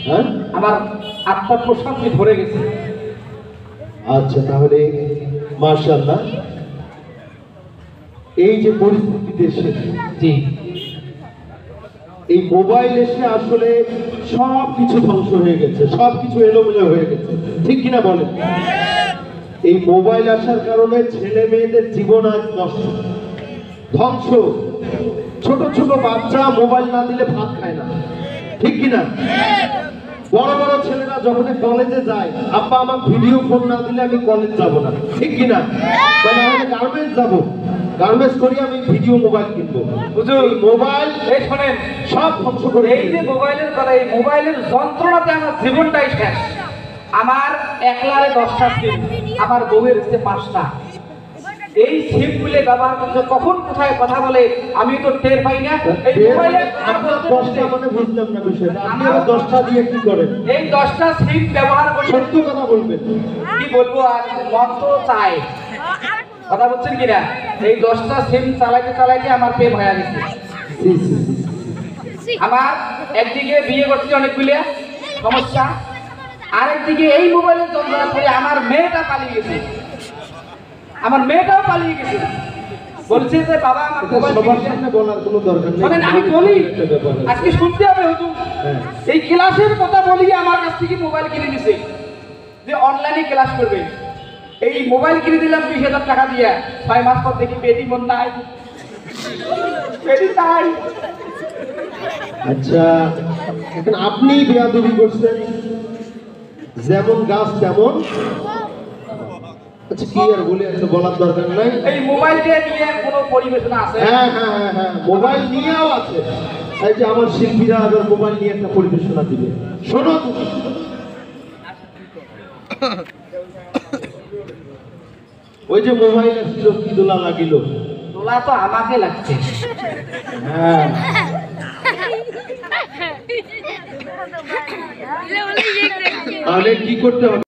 হ্যাঁ, আমার আত্মার প্রশান্তি ভরে গেছে। আচ্ছা, তাহলে মাশাআল্লাহ। এই যে পরিস্থিতি দেশে, জি, এই মোবাইল এসে আসলে সবকিছু ধ্বংস হয়ে গেছে, সবকিছু এলোমেলো হয়ে গেছে, ঠিক কিনা বলেন? এই মোবাইল আসার কারণে ছেলে মেয়েদের জীবন আজ নষ্ট, ধ্বংস। ছোট ছোট বাচ্চা মোবাইল না দিলে ভাত খায় না, ঠিক কিনা? বড় বড় ছেলেরা যখন কলেজে যায়, আব্বা আমার ভিডিও ফোন না দিলে আমি কলেজ যাব না, ঠিক কিনা? মানে আমি গার্মেন্টস যাব, গার্মেন্টস করি, আমি ভিডিও মোবাইল কিনবো। হুজুর, এই মোবাইল এই শোনেন, সব ধ্বংস করে। এই যে মোবাইলের কথা, এই মোবাইলের যন্ত্রণাতে আমার জীবনটাই শেষ। আমার একলারে 10টা সিম, আমার বউয়ের হচ্ছে 5টা। এই সিম গুলো ব্যবহার করতে কখন কোথায় কথা বলে আমি তো টের পাই না। এই মোবাইলে আপনার 10টা মানে বুঝলাম না বিষয়টা, আপনি আবার 10টা দিয়ে কি করেন? এই 10টা সিম ব্যবহার করে সত্য কথা বলবেন। কি বলবো, আর মন তো চায়, কথা বলছেন কিনা? এই 10টা সিম চালাইতে চালাইতে আমার প্রেম হয়ে গেছে। আমার একদিকে বিয়ে করছি অনেকগুলো সমস্যা, আরেকদিকে এই মোবাইলের যন্ত্রণা করে আমার মেয়েটা পালিয়ে গেছে, আমার মেয়েটাও পালিয়ে গেছে। বলছে যে বাবা আমার মোবাইল সবার সামনে বলার কোনো দরকার নেই, শোনেন, আমি বলি আজকে শুনতে হবে হুজুর। হ্যাঁ। এই ক্লাসের কথা বলি আমার কাছ থেকে মোবাইল কিনে দিছে যে অনলাইনে ক্লাস করবে। এই মোবাইল কিনে দিলাম 20,000 টাকা দিয়ে, 6 মাস পর দেখি পেটি মন নাই, পেটি নাই। আচ্ছা, এখন আপনি বেয়াদবি করছেন, যেমন গাছ তেমন। আচ্ছা, কি আর বলি, একটা বলার দরকার নাই। এই মোবাইলটা নিয়ে কোনো পরিবেশনা আছে? হ্যাঁ হ্যাঁ হ্যাঁ হ্যাঁ, মোবাইল নিয়েও আছে। এই যে আমার শিল্পীরা আবার মোবাইল নিয়ে একটা পরিবেশনা দিবে, শোনো তুমি। ওই যে মোবাইল আসছিল, কি দোলা লাগিল। তোলা তো আমাকে লাগছে। হ্যাঁ, তাহলে কি করতে হবে?